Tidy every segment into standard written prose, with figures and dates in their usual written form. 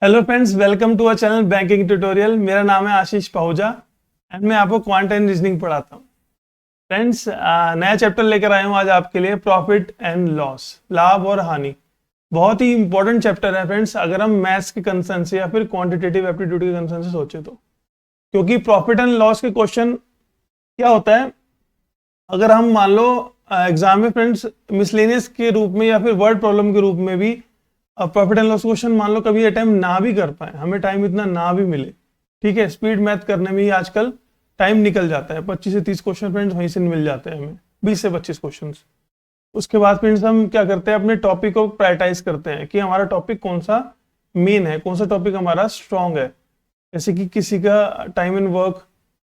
Hello friends, welcome to our channel banking tutorial. मेरा नाम है आशीष पाहुजा एंड मैं आपको क्वांट एंड रीजनिंग पढ़ाता हूँ। फ्रेंड्स, नया चैप्टर लेकर आया हूँ आज आपके लिए, प्रॉफिट एंड लॉस, लाभ और हानि। बहुत ही इंपॉर्टेंट चैप्टर है फ्रेंड्स, अगर हम मैथ्स के कंसर्न से या फिर क्वांटिटेटिव एप्टीट्यूड के कंसर्न से सोचे तो। क्योंकि प्रॉफिट एंड लॉस के क्वेश्चन क्या होता है, अगर हम मान लो एग्जाम में फ्रेंड्स मिसलेनियस के रूप में या फिर वर्ड प्रॉब्लम के रूप में भी प्रॉफिट एंड लॉस क्वेश्चन मान लो कभी अटेम्प्ट ना भी कर पाए, हमें टाइम इतना ना भी मिले, ठीक है, स्पीड मैथ करने में ही आजकल टाइम निकल जाता है। 25 से 30 क्वेश्चन फ्रेंड्स वहीं से मिल जाते हैं हमें, 20 से 25 क्वेश्चन। उसके बाद फ्रेंड्स हम क्या करते हैं, अपने टॉपिक को प्रायोरिटाइज करते हैं कि हमारा टॉपिक कौन सा मेन है, कौन सा टॉपिक हमारा स्ट्रॉन्ग है। जैसे कि किसी का टाइम एंड वर्क,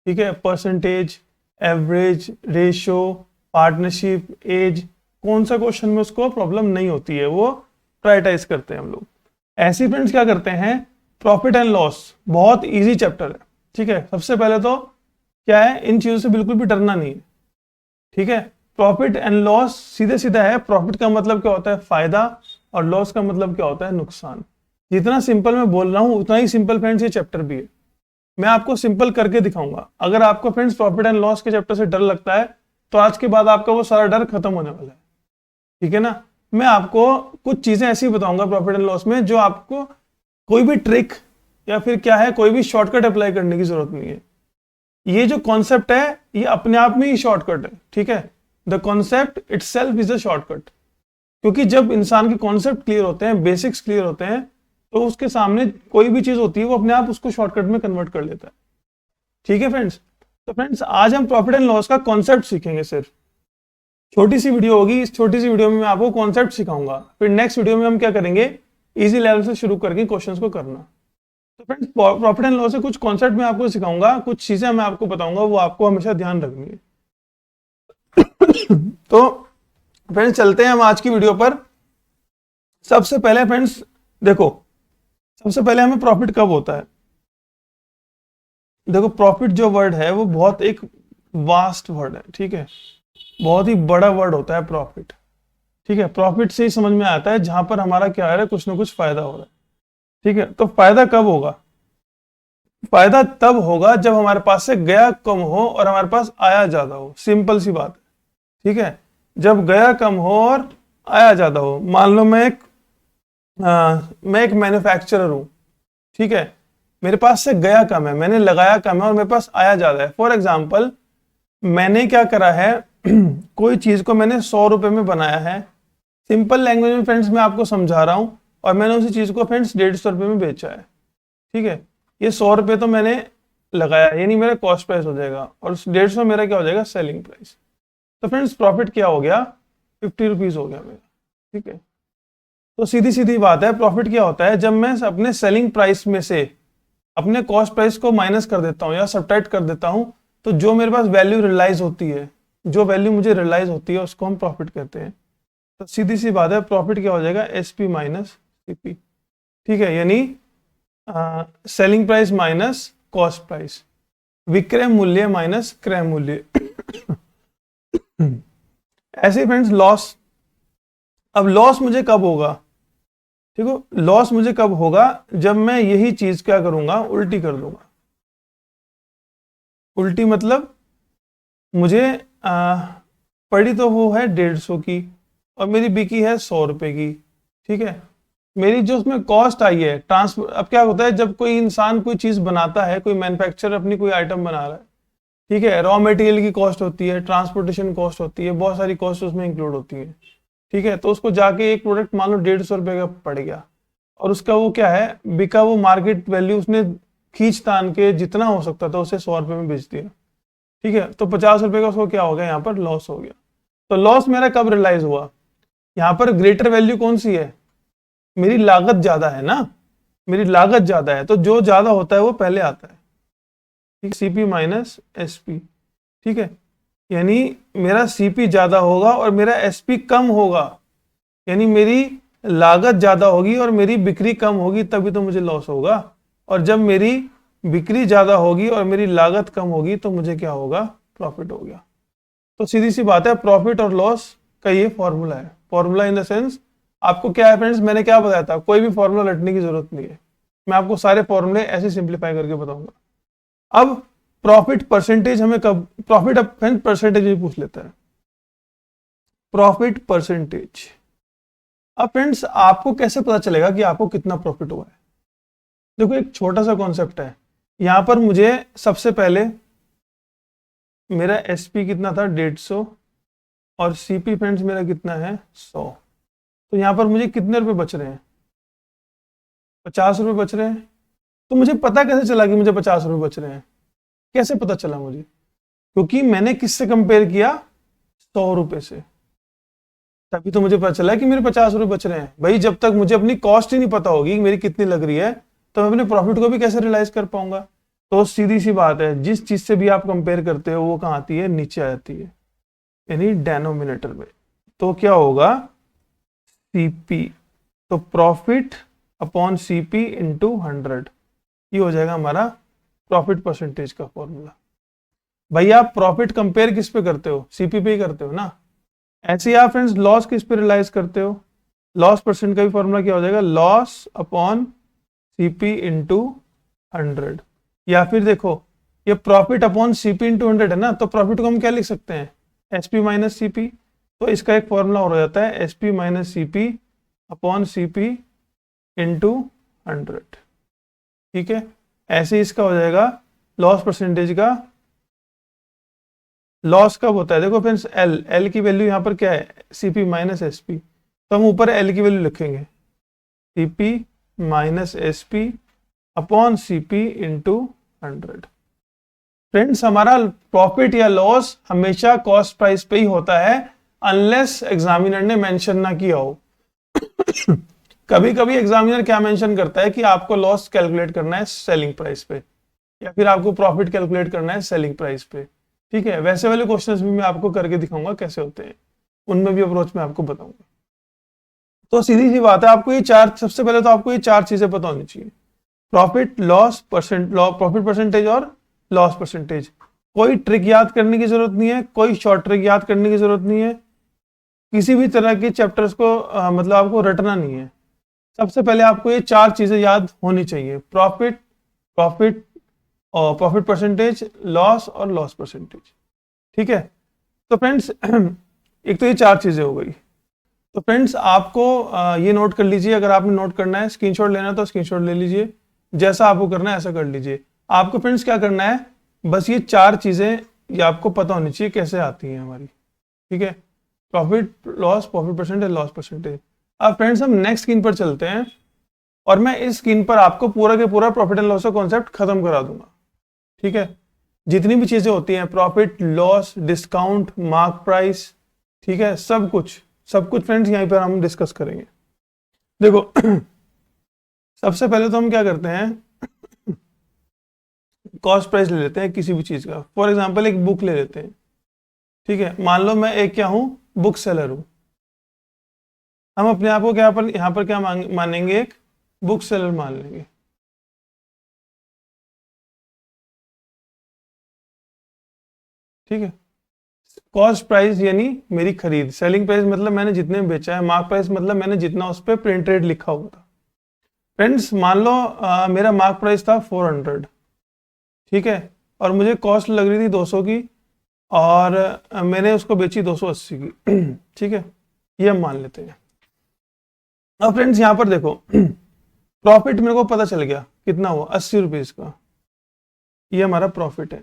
ठीक है, percentage, average, ratio, partnership, age, कौन सा क्वेश्चन में उसको प्रॉब्लम नहीं होती है, वो प्रायोरिटाइज करते हैं हम लोग। ऐसे फ्रेंड्स क्या करते हैं, प्रॉफिट एंड लॉस बहुत इजी चैप्टर है, ठीक है। सबसे पहले तो क्या है, इन चीजों से बिल्कुल भी डरना नहीं है, ठीक है। प्रॉफिट एंड लॉस सीधे सीधा है। प्रॉफिट का मतलब क्या होता है, फायदा, और लॉस का मतलब क्या होता है, नुकसान। जितना सिंपल मैं बोल रहा हूं उतना ही सिंपल फ्रेंड्स ये चैप्टर भी है। मैं आपको सिंपल करके दिखाऊंगा। अगर आपको फ्रेंड्स प्रॉफिट एंड लॉस के चैप्टर से डर लगता है तो आज के बाद आपका वो सारा डर खत्म होने वाला है, ठीक है ना। मैं आपको कुछ चीजें ऐसी बताऊंगा प्रॉफिट एंड लॉस में जो आपको कोई भी ट्रिक या फिर क्या है, कोई भी शॉर्टकट अप्लाई करने की जरूरत नहीं है। ये जो कॉन्सेप्ट है ये अपने आप में ही शॉर्टकट है, ठीक है। The concept itself is a shortcut. क्योंकि जब इंसान के कॉन्सेप्ट क्लियर होते हैं, बेसिक्स क्लियर होते हैं, तो उसके सामने कोई भी चीज होती है वो अपने आप उसको शॉर्टकट में कन्वर्ट कर लेता है, ठीक है फ्रेंड्स। तो फ्रेंड्स आज हम प्रॉफिट एंड लॉस का कॉन्सेप्ट सीखेंगे। सिर्फ छोटी सी वीडियो होगी, इस छोटी सी वीडियो में मैं आपको कॉन्सेप्ट सिखाऊंगा। फिर नेक्स्ट वीडियो में हम क्या करेंगे, इजी लेवल से शुरू करके क्वेश्चंस को करना। तो फ्रेंड्स प्रॉफिट एंड लॉस से कुछ कॉन्सेप्ट मैं आपको सिखाऊंगा, कुछ चीजें मैं आपको बताऊंगा, वो आपको हमेशा ध्यान रखनी है। तो फ्रेंड्स चलते हैं हम आज की वीडियो पर। सबसे पहले फ्रेंड्स देखो, सबसे पहले हमें प्रॉफिट कब होता है। देखो, प्रॉफिट जो वर्ड है वो बहुत एक वास्ट वर्ड है, ठीक है, बहुत ही बड़ा वर्ड होता है प्रॉफिट, ठीक है। प्रॉफिट से ही समझ में आता है जहां पर हमारा क्या है, कुछ ना कुछ फायदा हो रहा है, ठीक है। तो फायदा कब होगा, फायदा तब होगा जब हमारे पास से गया कम हो और हमारे पास आया ज्यादा हो। सिंपल सी बात है, ठीक है। जब गया कम हो और आया ज्यादा हो। मान लो मैं एक मैन्युफैक्चरर हूं, ठीक है, मेरे पास से गया कम है, मैंने लगाया कम है और मेरे पास आया ज्यादा है। फॉर एग्जाम्पल, मैंने क्या करा है, कोई चीज को मैंने 100 रुपए में बनाया है। सिंपल लैंग्वेज में फ्रेंड्स मैं आपको समझा रहा हूं, और मैंने उसी चीज को फ्रेंड्स 150 रुपए में बेचा है, ठीक है। ये 100 रुपए तो मैंने लगाया, यानी मेरा कॉस्ट प्राइस हो जाएगा, और 150 मेरा क्या हो जाएगा, सेलिंग प्राइस। तो फ्रेंड्स प्रॉफिट क्या हो गया, 50 रुपीज हो गया मेरा, ठीक है। तो सीधी सीधी बात है, प्रॉफिट क्या होता है, जब मैं अपने सेलिंग प्राइस में से अपने कॉस्ट प्राइस को माइनस कर देता हूँ या सब्ट्रैक्ट कर देता हूँ, तो जो मेरे पास वैल्यू रियलाइज होती है, जो वैल्यू मुझे रियलाइज होती है, उसको हम प्रॉफिट कहते हैं। तो सीधी सी बात है, प्रॉफिट क्या हो जाएगा, एसपी माइनस सीपी, ठीक है, यानी selling price minus cost price, विक्रय मूल्य माइनस क्रय मूल्य। ऐसे फ्रेंड्स लॉस। अब लॉस मुझे कब होगा, ठीक है, लॉस मुझे कब होगा, जब मैं यही चीज क्या करूंगा, उल्टी कर दूंगा। उल्टी मतलब मुझे पड़ी तो वो है 150 की और मेरी बिकी है 100 रुपए की, ठीक है। मेरी जो उसमें कॉस्ट आई है ट्रांसपोर्ट। अब क्या होता है, जब कोई इंसान कोई चीज बनाता है, कोई मैन्युफैक्चरर अपनी कोई आइटम बना रहा है, ठीक है, रॉ मटेरियल की कॉस्ट होती है, ट्रांसपोर्टेशन कॉस्ट होती है, बहुत सारी कॉस्ट उसमें इंक्लूड होती है, ठीक है। तो उसको जाके एक प्रोडक्ट मान लो 150 रुपए का पड़ गया, और उसका वो क्या है, बिका वो मार्केट वैल्यू, उसने खींच तान के जितना हो सकता था उसे 100 रुपए में बेच दिया, ठीक है। तो 50 रुपए का उसको क्या हो गया, यहाँ पर लॉस हो गया। तो लॉस मेरा कब रियलाइज हुआ, यहाँ पर ग्रेटर वैल्यू कौन सी है, मेरी लागत ज्यादा है ना, मेरी लागत ज्यादा है, तो जो ज्यादा होता है वो पहले आता है, ठीक, सीपी माइनस एसपी, ठीक है। यानी मेरा सीपी ज्यादा होगा और मेरा एसपी कम होगा, यानी मेरी लागत ज्यादा होगी और मेरी बिक्री कम होगी, तभी तो मुझे लॉस होगा। और जब मेरी बिक्री ज्यादा होगी और मेरी लागत कम होगी तो मुझे क्या होगा, प्रॉफिट हो गया। तो सीधी सी बात है, प्रॉफिट और लॉस का ये फॉर्मूला है। फॉर्मूला इन द सेंस, आपको क्या है फ्रेंड्स, मैंने क्या बताया था, कोई भी फॉर्मूला रटने की जरूरत नहीं है, मैं आपको सारे फॉर्मूले ऐसे सिंप्लीफाई करके बताऊंगा। अब प्रॉफिट परसेंटेज हमें कब, प्रॉफिट अब परसेंटेज भी पूछ लेता है, प्रॉफिट परसेंटेज। अब फ्रेंड्स आपको कैसे पता चलेगा कि आपको कितना प्रॉफिट हुआ है? देखो एक छोटा सा कॉन्सेप्ट है, यहां पर मुझे सबसे पहले मेरा एसपी कितना था 150 और सीपी फ्रेंड्स मेरा कितना है 100। तो यहां पर मुझे कितने रुपए बच रहे हैं? 50 रुपए बच रहे हैं। तो मुझे पता कैसे चला कि मुझे 50 रुपए बच रहे हैं? कैसे पता चला मुझे? क्योंकि मैंने किससे कंपेयर किया? 100 रुपए से। तभी तो मुझे पता चला कि मेरे 50 रुपए बच रहे हैं। भाई जब तक मुझे अपनी कॉस्ट ही नहीं पता होगी मेरी कितनी लग रही है, तो मैं अपने प्रॉफिट को भी कैसे रियलाइज कर पाऊंगा? तो सीधी सी बात है, जिस चीज से भी आप कंपेयर करते हो वो कहाँ आती है? नीचे आ जाती है, यानी डेनोमिनेटर में। तो क्या होगा? सीपी, तो प्रॉफिट अपॉन सीपी इंटू 100, ये हो जाएगा हमारा प्रॉफिट परसेंटेज का फॉर्मूला। भाई आप प्रॉफिट कंपेयर किस पे करते हो? सीपी पे ही करते हो ना। ऐसे ही आप फ्रेंड्स लॉस किस पे रियलाइज करते हो? लॉस परसेंट का भी फॉर्मूला क्या हो जाएगा? Loss upon CP into 100। या फिर देखो ये प्रॉफिट अपॉन सीपी इंटू 100 है ना, तो प्रॉफिट को हम क्या लिख सकते हैं? SP minus CP. तो इसका एक फॉर्मूला हो जाता है SP minus CP upon CP into 100। ठीक है, ऐसे इसका हो जाएगा लॉस परसेंटेज का। लॉस कब होता है? देखो फ्रेंड्स एल की वैल्यू यहाँ पर क्या है? CP minus SP. तो हम ऊपर एल की वैल्यू लिखेंगे CP minus SP upon CP into 100। Friends हमारा प्रॉफिट या लॉस हमेशा कॉस्ट प्राइस पे ही होता है, अनलेस एग्जामिनर ने मेंशन ना किया हो। कभी कभी एग्जामिनर क्या मेंशन करता है कि आपको लॉस कैलकुलेट करना है सेलिंग प्राइस पे, या फिर आपको प्रॉफिट कैलकुलेट करना है सेलिंग प्राइस पे। ठीक है, वैसे वाले क्वेश्चंस भी मैं आपको करके दिखाऊंगा कैसे होते हैं, उनमें भी अप्रोच मैं आपको बताऊंगा। तो सीधी सी बात है, आपको ये चार, सबसे पहले तो आपको ये चार चीजें पता होनी चाहिए, profit loss percent, profit percentage और लॉस परसेंटेज। कोई ट्रिक याद करने की जरूरत नहीं है, कोई शॉर्ट ट्रिक याद करने की जरूरत नहीं है, किसी भी तरह के चैप्टर्स को मतलब आपको रटना नहीं है। सबसे पहले आपको ये चार चीजें याद होनी चाहिए, प्रॉफिट, प्रॉफिट और प्रॉफिट परसेंटेज, लॉस और लॉस परसेंटेज। ठीक है, तो फ्रेंड्स एक तो ये चार चीजें हो गई। तो फ्रेंड्स आपको ये नोट कर लीजिए, अगर आपने नोट करना है, स्क्रीनशॉट लेना है तो स्क्रीनशॉट ले लीजिए, जैसा आपको करना है ऐसा कर लीजिए। आपको फ्रेंड्स क्या करना है, बस ये चार चीजें ये आपको पता होनी चाहिए कैसे आती हैं हमारी। ठीक है, profit loss, profit percentage, loss percentage. अब फ्रेंड्स हम नेक्स्ट स्क्रीन पर चलते हैं, और मैं इस स्क्रीन पर आपको पूरा के पूरा प्रॉफिट एंड लॉस का कॉन्सेप्ट खत्म करा दूंगा। ठीक है, जितनी भी चीजें होती हैं, profit loss, discount, mark price, ठीक है, सब कुछ फ्रेंड्स यहीं पर हम डिस्कस करेंगे। देखो सबसे पहले तो हम क्या करते हैं, कॉस्ट प्राइस ले लेते हैं किसी भी चीज का। फॉर एग्जांपल एक बुक ले लेते हैं। ठीक है, मान लो मैं एक क्या हूं, बुक सेलर हूं। हम अपने आप को क्या पर यहां पर क्या मानेंगे, एक बुक सेलर मान लेंगे। ठीक है, कॉस्ट प्राइस यानी मेरी खरीद, सेलिंग प्राइस मतलब मैंने जितने में बेचा है, मार्क प्राइस मतलब मैंने जितना उस पर प्रिंट रेट लिखा हुआ था। फ्रेंड्स मान लो मेरा मार्क प्राइस था 400। ठीक है, और मुझे कॉस्ट लग रही थी 200 की, और मैंने उसको बेची 280 की। ठीक है, ये हम मान लेते हैं। अब फ्रेंड्स यहां पर देखो प्रॉफिट मेरे को पता चल गया कितना हुआ, 80 रुपीज का, ये हमारा प्रॉफिट है,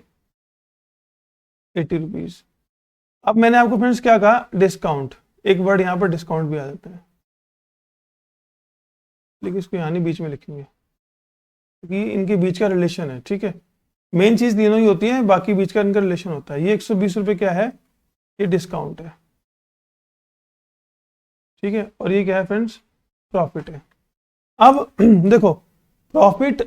80 रुपीज। अब मैंने आपको फ्रेंड्स क्या कहा, डिस्काउंट, एक वर्ड यहां पर डिस्काउंट भी आ जाता है, लेकिन इसको यहां नहीं बीच में लिखेंगे क्योंकि इनके बीच का रिलेशन है। ठीक है, मेन चीज तीनों ही होती है, बाकी बीच का इनका रिलेशन होता है। ये 120 रुपए क्या है, ये डिस्काउंट है। ठीक है, और ये क्या है फ्रेंड्स, प्रॉफिट है। अब देखो प्रॉफिट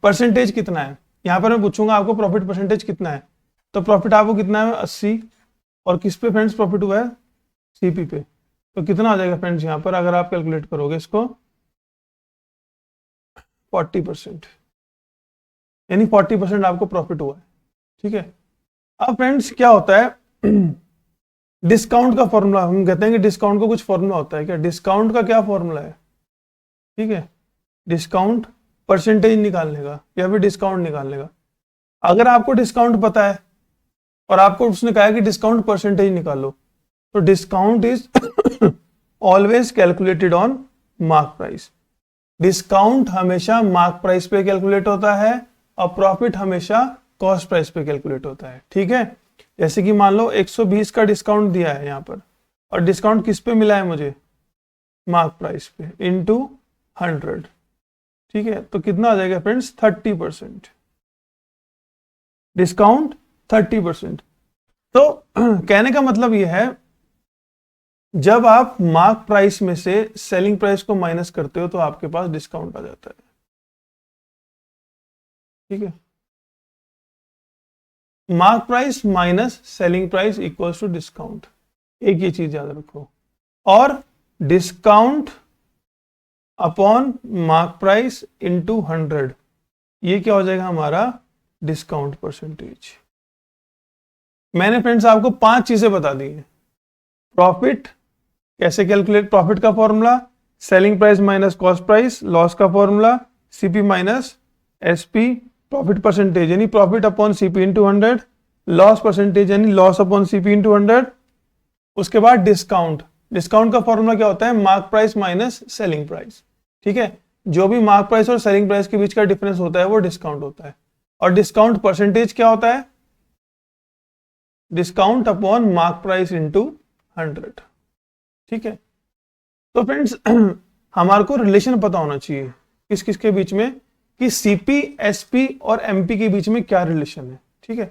परसेंटेज कितना है, यहां पर मैं पूछूंगा आपको प्रॉफिट परसेंटेज कितना है, तो प्रॉफिट आपको कितना है, 80, और किस पे फ्रेंड्स प्रॉफिट हुआ है, सीपी पे। तो कितना आ जाएगा फ्रेंड्स यहां पर, अगर आप कैलकुलेट करोगे इसको, 40%, यानी 40% आपको प्रॉफिट हुआ है। ठीक है, अब फ्रेंड्स क्या होता है, डिस्काउंट का फॉर्मूला, हम कहते हैं कि डिस्काउंट का कुछ फॉर्मूला होता है क्या, डिस्काउंट का क्या फॉर्मूला है। ठीक है, डिस्काउंट परसेंटेज निकालने का या फिर डिस्काउंट निकालने का। अगर आपको डिस्काउंट पता है और आपको उसने कहा है कि डिस्काउंट परसेंटेज निकालो, तो discount is always calculated on mark price. Discount हमेशा मार्क प्राइस पे कैलकुलेट होता है और प्रॉफिट हमेशा कॉस्ट प्राइस पे कैलकुलेट होता है। ठीक है, जैसे कि मान लो 120 का डिस्काउंट दिया है यहाँ पर, और डिस्काउंट किस पे मिला है मुझे, मार्क प्राइस पे, इनटू 100। ठीक है, तो कितना आ जाएगा फ्रेंड्स, 30%। डिस्काउंट 30%। तो कहने का मतलब यह है, जब आप मार्क प्राइस में से सेलिंग प्राइस को माइनस करते हो तो आपके पास डिस्काउंट आ जाता है। ठीक है, mark price minus selling price equals to discount, एक ये चीज याद रखो। और discount upon mark price into 100, ये क्या हो जाएगा हमारा, डिस्काउंट परसेंटेज। मैंने फ्रेंड्स आपको 5 चीजें बता दी हैं। प्रॉफिट कैसे कैलकुलेट, प्रॉफिट का formula selling price minus cost price, loss का formula CP minus SP, profit percentage यानी profit upon CP into 100, loss percentage यानी लॉस अपॉन सीपी इंटू 100। उसके बाद डिस्काउंट, डिस्काउंट का फॉर्मूला क्या होता है, mark price minus selling price. ठीक है, जो भी मार्क प्राइस और सेलिंग प्राइस के बीच का डिफरेंस होता है वो डिस्काउंट होता है। और डिस्काउंट परसेंटेज क्या होता है, discount upon mark price into 100। ठीक है, तो फ्रेंड्स हमारे को रिलेशन पता होना चाहिए किस किस के बीच में, कि सीपी, एसपी और एमपी के बीच में क्या रिलेशन है। ठीक है,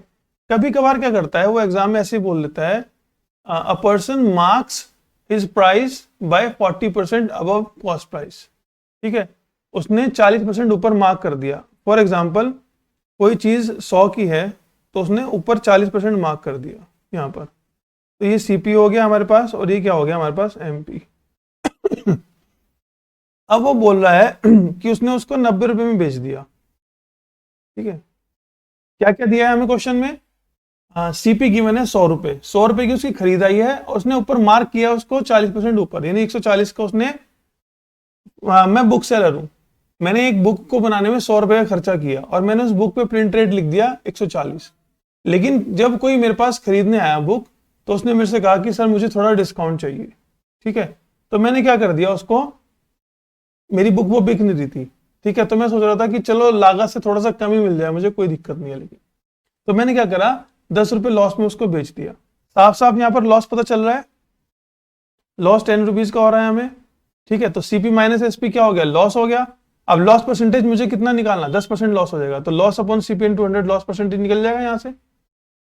कभी कभार क्या करता है वो एग्जाम में ऐसे बोल देता है, a person marks his price by 40% above cost price. ठीक है, उसने 40% ऊपर मार्क कर दिया। फॉर एग्जाम्पल कोई चीज 100 की है तो उसने ऊपर 40% मार्क कर दिया यहाँ पर, तो ये सीपी हो गया हमारे पास और ये क्या हो गया हमारे पास, एमपी। अब वो बोल रहा है कि उसने उसको 90 रुपए में बेच दिया। ठीक है, क्या क्या दिया है हमें क्वेश्चन में, सीपी गिवन है 100 रुपए, 100 रुपए की उसकी खरीदाई है और उसने ऊपर मार्क किया उसको 40% ऊपर, यानी 140 का उसने, मैं बुक सेलर हूं, मैंने एक बुक को बनाने में 100 रुपए का खर्चा किया और मैंने उस बुक पे प्रिंट रेट लिख दिया 140। लेकिन जब कोई मेरे पास खरीदने आया बुक, तो उसने मेरे से कहा कि सर मुझे थोड़ा डिस्काउंट चाहिए। ठीक है, तो मैंने क्या कर दिया उसको, मेरी बुक वो बिक नहीं रही थी। ठीक है, तो मैं सोच रहा था कि चलो लागत से थोड़ा सा कम ही मिल जाए, मुझे कोई दिक्कत नहीं है। लेकिन तो मैंने क्या करा, 10 रुपए लॉस में उसको बेच दिया। साफ साफ यहाँ पर लॉस पता चल रहा है, लॉस 10 रुपीज का हो रहा है हमें। ठीक है, तो सीपी माइनस एसपी क्या हो गया, लॉस हो गया। अब लॉस परसेंटेज मुझे कितना निकालना, 10% लॉस हो जाएगा, तो loss upon CP into 100 loss percentage निकल जाएगा यहाँ से।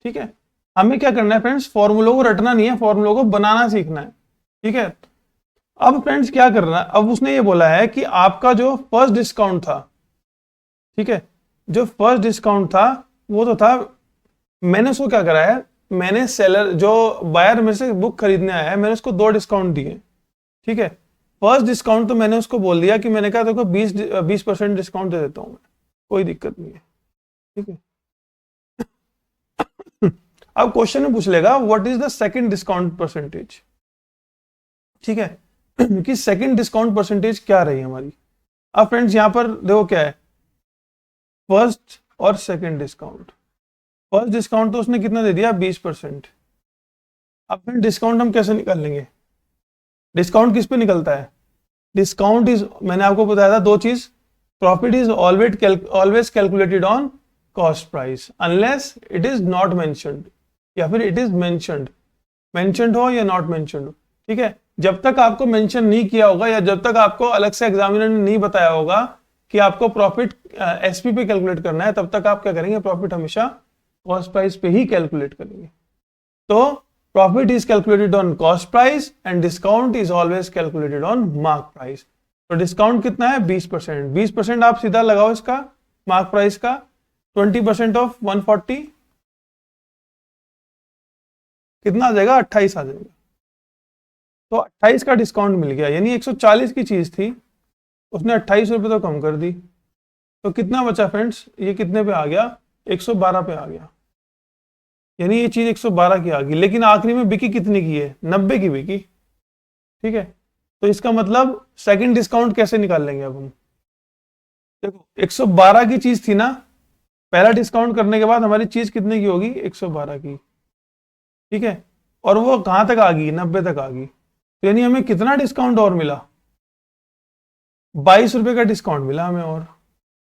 ठीक है, हमें क्या करना है फ्रेंड्स, फॉर्मूलों को रटना नहीं है, फॉर्मूलों को बनाना सीखना है। ठीक है, अब फ्रेंड्स क्या करना है, अब उसने ये बोला है कि आपका जो फर्स्ट डिस्काउंट था, ठीक है, जो फर्स्ट डिस्काउंट था वो तो था, मैंने उसको क्या करा है, मैंने सेलर जो बायर मेरे से बुक खरीदने आया है, मैंने उसको 2 डिस्काउंट दिए। ठीक है, फर्स्ट डिस्काउंट तो मैंने उसको बोल दिया कि मैंने कहा देखो 20% डिस्काउंट दे देता हूं मैं, कोई दिक्कत नहीं है। ठीक है, अब क्वेश्चन में पूछ लेगा what is the second discount percentage. ठीक है, कि सेकंड डिस्काउंट परसेंटेज क्या रही हमारी। अब फ्रेंड्स यहां पर देखो क्या है, फर्स्ट और सेकंड डिस्काउंट। फर्स्ट डिस्काउंट तो उसने कितना दे दिया, 20%। अब फिर डिस्काउंट हम कैसे निकाल लेंगे, डिस्काउंट किस पे निकलता है, डिस्काउंट इज, मैंने आपको बताया था 2 चीज, profit is always calculated on cost price unless it is not mentioned, या फिर इट इज मेंशन्ड हो या नॉट मेंशन्ड हो। ठीक है, जब तक आपको मेंशन नहीं किया होगा या जब तक आपको अलग से एग्जामिनर ने नहीं बताया होगा कि आपको प्रॉफिट एसपी पे कैलकुलेट करना है, तब तक आप क्या करेंगे, प्रॉफिट हमेशा कॉस्ट प्राइस पे ही कैलकुलेट करेंगे। तो profit is calculated on cost price and discount is always calculated on mark price. तो डिस्काउंट कितना है, 20%। 20% आप सीधा लगाओ इसका मार्क प्राइस का, 20% ऑफ 140 कितना आ जाएगा, 28 आ जाएगा। तो 28 का डिस्काउंट मिल गया, यानी 140 की चीज थी, उसने 28 रुपए तो कम कर दी। तो कितना बचा फ्रेंड्स, ये कितने पे आ गया, 112 पे आ गया, यानी ये चीज 112 की आ गई। लेकिन आखिरी में बिकी कितने की है, 90 की बिकी। ठीक है, तो इसका मतलब सेकंड डिस्काउंट कैसे निकाल लेंगे अब हम, देखो 112 की चीज थी ना, पहला डिस्काउंट करने के बाद हमारी चीज कितने की होगी, 112 की, ठीक है। और वो कहां तक आ गई, 90 तक आ गई, तो यानी हमें कितना डिस्काउंट और मिला, 22 रुपए का डिस्काउंट मिला हमें।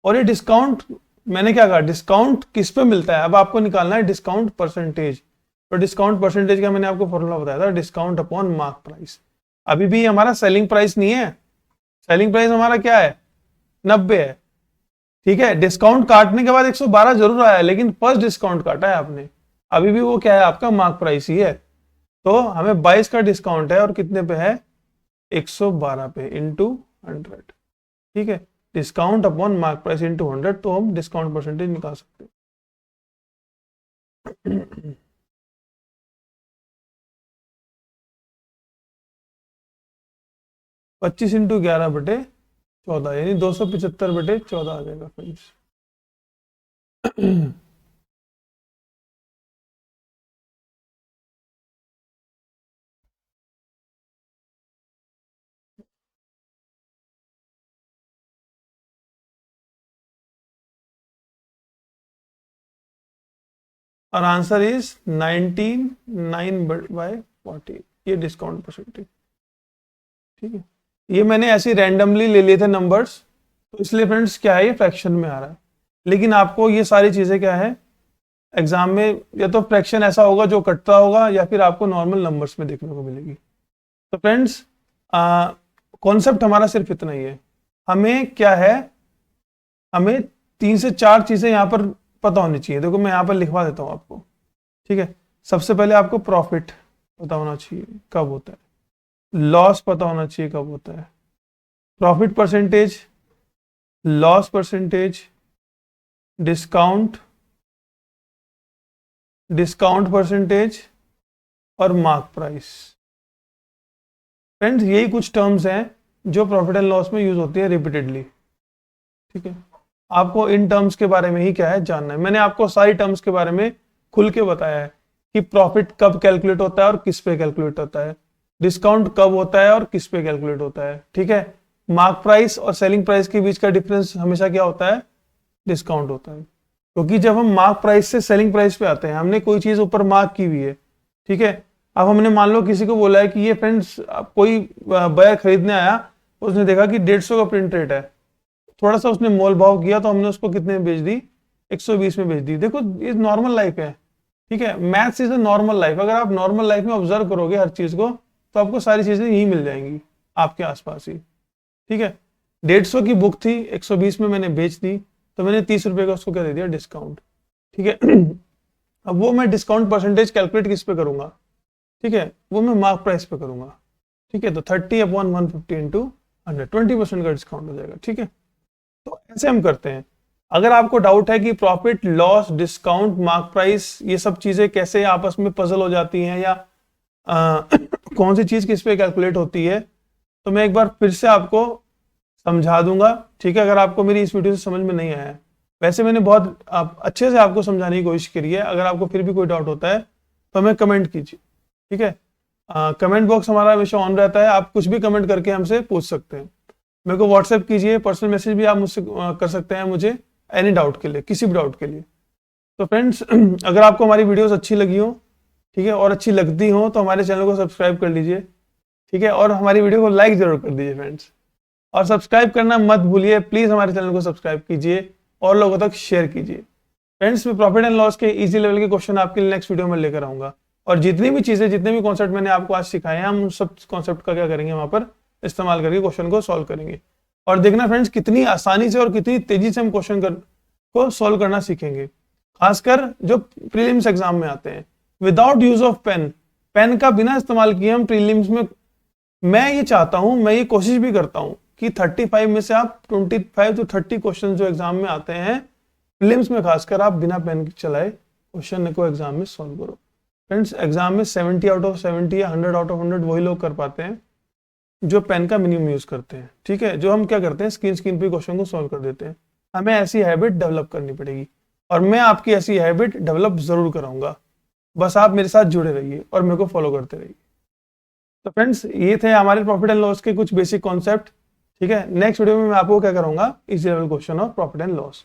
और ये डिस्काउंट, मैंने क्या कहा, डिस्काउंट किस पे मिलता है, अब आपको निकालना है डिस्काउंट परसेंटेज। तो डिस्काउंट परसेंटेज का मैंने आपको फॉर्मूला बताया था, डिस्काउंट अपॉन मार्क प्राइस। अभी भी हमारा सेलिंग प्राइस नहीं है, सेलिंग प्राइस हमारा क्या है, 90 है, ठीक है। डिस्काउंट काटने के बाद 112 जरूर आया, लेकिन फर्स्ट डिस्काउंट काटा है आपने, अभी भी वो क्या है, आपका मार्क प्राइस ही है। तो हमें 22 का डिस्काउंट है और कितने पे है, 112 पे, इंटू 100, ठीक है। Discount upon mark price into 100, तो हम डिस्काउंट परसेंटेज निकाल सकते हैं। 25 इंटू 11/14, यानी 275/14 आ जाएगा फ्रेंड्स। और आंसर इज 19/40, ये डिस्काउंट परसेंटेज, ठीक है। ये मैंने ऐसे रैंडमली ले लिए थे नंबर्स, तो इसलिए फ्रेंड्स क्या है, ये फ्रैक्शन में आ रहा है। लेकिन आपको ये सारी चीजें क्या है, एग्जाम में या तो फ्रैक्शन ऐसा होगा जो कटता होगा, या फिर आपको नॉर्मल नंबर्स में देखने को मिलेगी। तो फ्रेंड्स कॉन्सेप्ट हमारा सिर्फ इतना ही है, हमें क्या है, हमें 3 से 4 चीजें यहाँ पर पता होनी चाहिए। देखो मैं यहाँ पर लिखवा देता हूँ आपको, ठीक है। सबसे पहले आपको प्रॉफिट पता होना चाहिए कब होता है, लॉस पता होना चाहिए कब होता है, profit percentage, loss percentage, discount, discount percentage और मार्क प्राइस। फ्रेंड्स यही कुछ टर्म्स हैं जो प्रॉफिट एंड लॉस में यूज होती है रिपीटेडली, ठीक है। आपको इन टर्म्स के बारे में ही क्या है, जानना है। मैंने आपको सारी टर्म्स के बारे में खुल के बताया है कि प्रॉफिट कब कैलकुलेट होता है और किस पे कैलकुलेट होता है, डिस्काउंट कब होता है और किस पे कैलकुलेट होता है, ठीक है। मार्क प्राइस और सेलिंग प्राइस के बीच का डिफरेंस हमेशा क्या होता है, डिस्काउंट होता है। क्योंकि जब हम मार्क प्राइस से सेलिंग प्राइस पे आते हैं, हमने कोई चीज ऊपर मार्क की हुई है, ठीक है। अब हमने मान लो किसी को बोला है कि ये फ्रेंड्स कोई बायर खरीदने आया, उसने देखा कि 150 का प्रिंट रेट है, थोड़ा सा उसने मोल भाव किया, तो हमने उसको कितने में बेच दी, 120 में बेच दी। देखो ये नॉर्मल लाइफ है, ठीक है। Maths is a normal life. अगर आप नॉर्मल लाइफ में ऑब्जर्व करोगे हर चीज को, तो आपको सारी चीजें यही मिल जाएंगी आपके आसपास ही, ठीक है। 150 की बुक थी, 120 में मैंने बेच दी, तो मैंने 30 रुपए का उसको क्या दे दिया, डिस्काउंट, ठीक है। अब वो मैं डिस्काउंट परसेंटेज कैलकुलेट किस पे करूंगा, ठीक है, वो मैं मार्क प्राइस पे करूंगा, ठीक है। तो 30/150 इंटू 100, 20% का डिस्काउंट हो जाएगा, ठीक है। तो ऐसे हम करते हैं। अगर आपको डाउट है कि profit, loss, discount, mark price, ये सब चीजें कैसे आपस में पजल हो जाती हैं, या कौन सी चीज किस पे कैलकुलेट होती है, तो मैं एक बार फिर से आपको समझा दूंगा, ठीक है। अगर आपको मेरी इस वीडियो से समझ में नहीं आया, वैसे मैंने बहुत अच्छे से आपको समझाने की कोशिश करी है। अगर आपको फिर भी कोई डाउट होता है तो हमें कमेंट कीजिए, ठीक है। कमेंट बॉक्स हमारा हमेशा ऑन रहता है, आप कुछ भी कमेंट करके हमसे पूछ सकते हैं। मेरे को व्हाट्सएप कीजिए, पर्सनल मैसेज भी आप मुझसे कर सकते हैं मुझे, एनी डाउट के लिए, किसी भी डाउट के लिए। तो फ्रेंड्स अगर आपको हमारी वीडियोस अच्छी लगी हो, ठीक है, और अच्छी लगती हो, तो हमारे चैनल को सब्सक्राइब कर लीजिए, ठीक है। और हमारी वीडियो को लाइक जरूर कर दीजिए फ्रेंड्स, और सब्सक्राइब करना मत भूलिए प्लीज। हमारे चैनल को सब्सक्राइब कीजिए और लोगों तक शेयर कीजिए। फ्रेंड्स मैं प्रॉफिट एंड लॉस के इजी लेवल के क्वेश्चन आपके लिए नेक्स्ट वीडियो में लेकर आऊंगा, और जितनी भी चीजें, जितने भी कॉन्सेप्ट मैंने आपको आज सिखाए हैं, हम उन सब कॉन्सेप्ट का क्या करेंगे, वहां पर इस्तेमाल करके क्वेश्चन को सॉल्व करेंगे। और देखना फ्रेंड्स कितनी आसानी से और कितनी तेजी से हम क्वेश्चन को सॉल्व करना सीखेंगे, खासकर जो प्रीलिम्स एग्जाम में आते हैं, without use of pen. Pen का बिना इस्तेमाल किए हम प्रीलिम्स में, मैं ये चाहता हूं, मैं ये कोशिश भी करता हूं कि 35 में से आप 25 to 30 क्वेश्चन जो एग्जाम में आते हैं प्रीलिम्स में, खासकर आप बिना पेन चलाए क्वेश्चन को एग्जाम में सॉल्व करो। फ्रेंड्स एग्जाम में 70 आउट ऑफ 70 या 100 आउट ऑफ 100 वही लोग कर पाते हैं जो पेन का मिनिमम यूज करते हैं, ठीक है। जो हम क्या करते हैं, स्क्रीन पे क्वेश्चन को सॉल्व कर देते हैं। हमें ऐसी हैबिट डेवलप करनी पड़ेगी, और मैं आपकी ऐसी हैबिट डेवलप जरूर कराऊंगा। बस आप मेरे साथ जुड़े रहिए और मेरे को फॉलो करते रहिए। तो फ्रेंड्स ये थे हमारे प्रॉफिट एंड लॉस के कुछ बेसिक कॉन्सेप्ट, ठीक है, नेक्स्ट वीडियो में मैं आपको क्या करूंगा, इजी लेवल क्वेश्चन और प्रॉफिट एंड लॉस।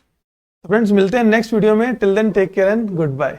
तो फ्रेंड्स मिलते हैं नेक्स्ट वीडियो में, till then take care and good bye.